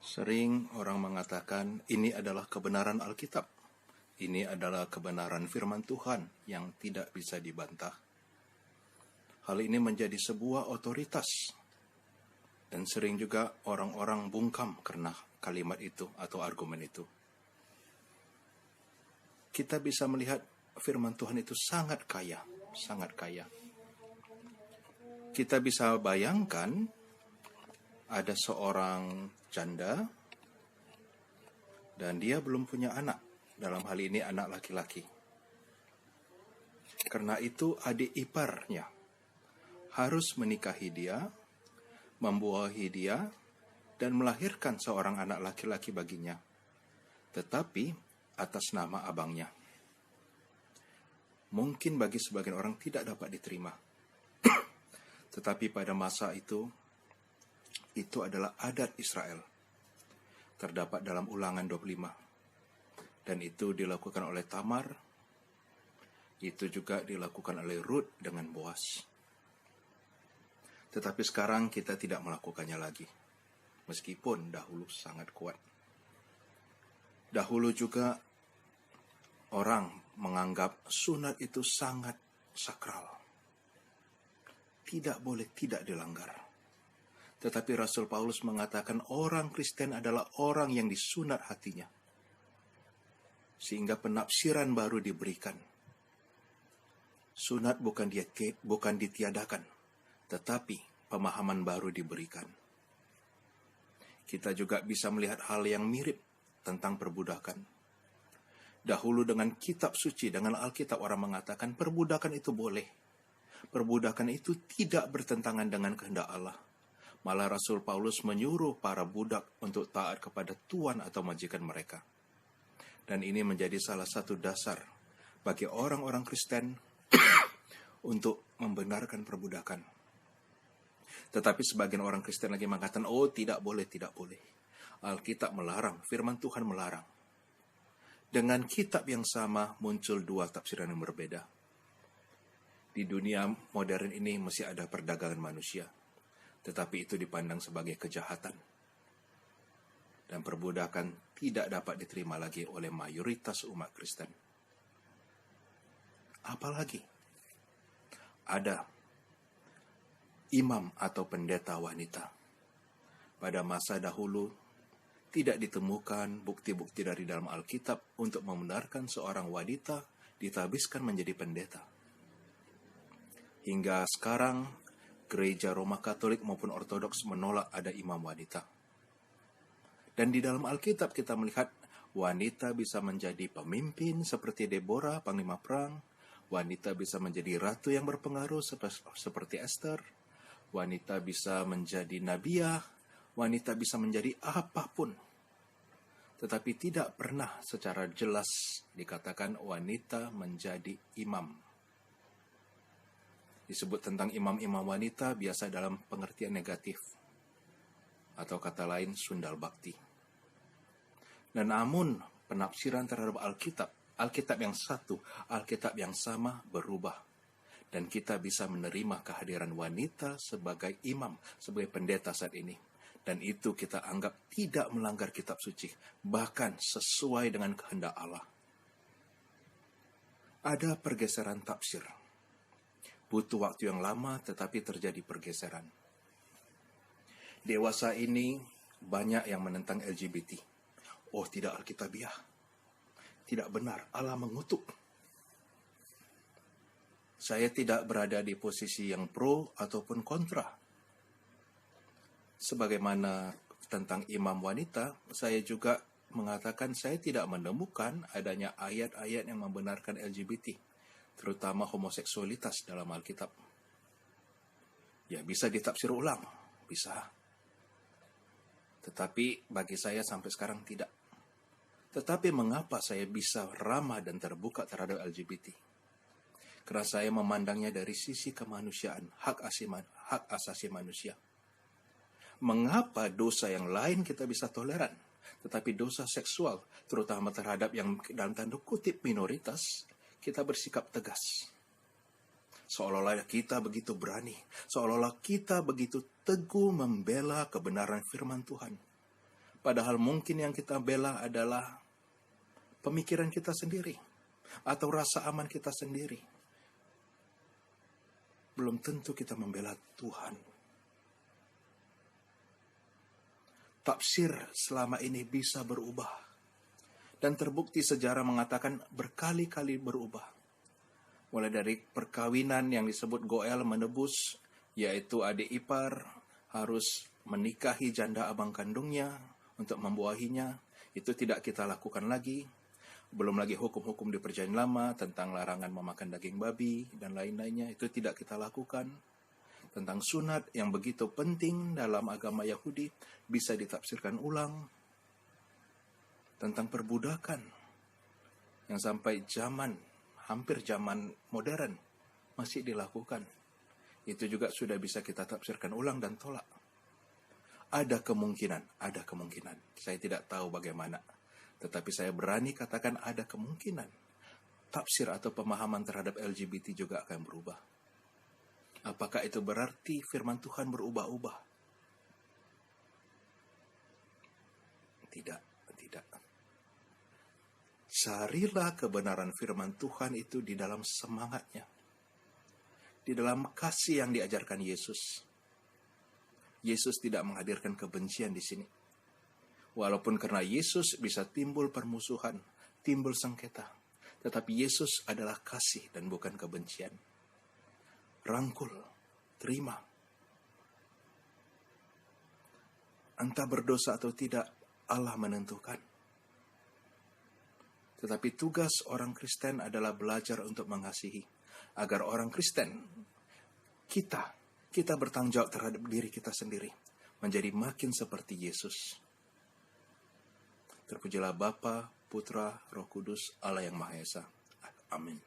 Sering orang mengatakan ini adalah kebenaran Alkitab. Ini adalah kebenaran firman Tuhan yang tidak bisa dibantah. Hal ini menjadi sebuah otoritas. Dan sering juga orang-orang bungkam karena kalimat itu atau argumen itu. Kita bisa melihat firman Tuhan itu sangat kaya, sangat kaya. Kita bisa bayangkan ada seorang janda dan dia belum punya anak, dalam hal ini anak laki-laki. Karena itu adik iparnya harus menikahi dia, membuahi dia, dan melahirkan seorang anak laki-laki baginya, tetapi atas nama abangnya. Mungkin bagi sebagian orang tidak dapat diterima. Tetapi pada masa itu adalah adat Israel. Terdapat dalam Ulangan 25. Dan itu dilakukan oleh Tamar. Itu juga dilakukan oleh Rut dengan Boas. Tetapi sekarang kita tidak melakukannya lagi. Meskipun dahulu sangat kuat. Dahulu juga orang menganggap sunat itu sangat sakral. Tidak boleh tidak dilanggar. Tetapi Rasul Paulus mengatakan orang Kristen adalah orang yang disunat hatinya. Sehingga penafsiran baru diberikan. Sunat bukan ditiadakan, tetapi pemahaman baru diberikan. Kita juga bisa melihat hal yang mirip tentang perbudakan. Dahulu dengan kitab suci, dengan Alkitab orang mengatakan perbudakan itu boleh. Perbudakan itu tidak bertentangan dengan kehendak Allah. Malah Rasul Paulus menyuruh para budak untuk taat kepada tuan atau majikan mereka. Dan ini menjadi salah satu dasar bagi orang-orang Kristen untuk membenarkan perbudakan. Tetapi sebagian orang Kristen lagi mengatakan, oh tidak boleh, tidak boleh. Alkitab melarang, firman Tuhan melarang. Dengan kitab yang sama muncul dua tafsiran yang berbeda. Di dunia modern ini masih ada perdagangan manusia. Tetapi itu dipandang sebagai kejahatan. Dan perbudakan tidak dapat diterima lagi oleh mayoritas umat Kristen. Apalagi ada imam atau pendeta wanita. Pada masa dahulu tidak ditemukan bukti-bukti dari dalam Alkitab untuk membenarkan seorang wanita ditabiskan menjadi pendeta. Hingga sekarang Gereja Roma Katolik maupun Ortodoks menolak ada imam wanita. Dan di dalam Alkitab kita melihat wanita bisa menjadi pemimpin seperti Deborah, panglima perang. Wanita bisa menjadi ratu yang berpengaruh seperti Esther. Wanita bisa menjadi nabiah. Wanita bisa menjadi apapun. Tetapi tidak pernah secara jelas dikatakan wanita menjadi imam. Disebut tentang imam-imam wanita biasa dalam pengertian negatif. Atau kata lain sundal bakti. Dan namun penafsiran terhadap Alkitab yang satu, Alkitab yang sama berubah. Dan kita bisa menerima kehadiran wanita sebagai imam, sebagai pendeta saat ini. Dan itu kita anggap tidak melanggar kitab suci, bahkan sesuai dengan kehendak Allah. Ada pergeseran tafsir. Butuh waktu yang lama tetapi terjadi pergeseran. Dewasa ini banyak yang menentang LGBT. Oh, tidak alkitabiah. Tidak benar, Allah mengutuk. Saya tidak berada di posisi yang pro ataupun kontra. Sebagaimana tentang imam wanita, saya juga mengatakan saya tidak menemukan adanya ayat-ayat yang membenarkan LGBT, terutama homoseksualitas dalam Alkitab. Ya, bisa ditafsir ulang, bisa. Tetapi bagi saya sampai sekarang tidak. Tetapi mengapa saya bisa ramah dan terbuka terhadap LGBT? Karena saya memandangnya dari sisi kemanusiaan, hak asasi manusia. Mengapa dosa yang lain kita bisa toleran, tetapi dosa seksual, terutama terhadap yang dalam tanda kutip minoritas, kita bersikap tegas. Seolah-olah kita begitu berani, seolah-olah kita begitu teguh membela kebenaran firman Tuhan. Padahal mungkin yang kita bela adalah pemikiran kita sendiri atau rasa aman kita sendiri. Belum tentu kita membela Tuhan. Tafsir selama ini bisa berubah. Dan terbukti sejarah mengatakan berkali-kali berubah. Mulai dari perkawinan yang disebut Goel menebus, yaitu adik ipar harus menikahi janda abang kandungnya untuk membuahinya. Itu tidak kita lakukan lagi. Belum lagi hukum-hukum di Perjanjian Lama tentang larangan memakan daging babi dan lain-lainnya. Itu tidak kita lakukan. Tentang sunat yang begitu penting dalam agama Yahudi bisa ditafsirkan ulang. Tentang perbudakan yang sampai hampir zaman modern masih dilakukan. Itu juga sudah bisa kita tafsirkan ulang dan tolak. Ada kemungkinan. Saya tidak tahu bagaimana. Tetapi saya berani katakan ada kemungkinan. Tafsir atau pemahaman terhadap LGBT juga akan berubah. Apakah itu berarti firman Tuhan berubah-ubah? Tidak. Carilah kebenaran firman Tuhan itu di dalam semangatnya. Di dalam kasih yang diajarkan Yesus. Yesus tidak menghadirkan kebencian di sini. Walaupun karena Yesus bisa timbul permusuhan, timbul sengketa. Tetapi Yesus adalah kasih dan bukan kebencian. Rangkul, terima. Entah berdosa atau tidak, Allah menentukan. Tetapi tugas orang Kristen adalah belajar untuk mengasihi. Agar orang Kristen, kita bertanggung jawab terhadap diri kita sendiri. Menjadi makin seperti Yesus. Terpujilah Bapa, Putra, Roh Kudus, Allah yang Maha Esa. Amin.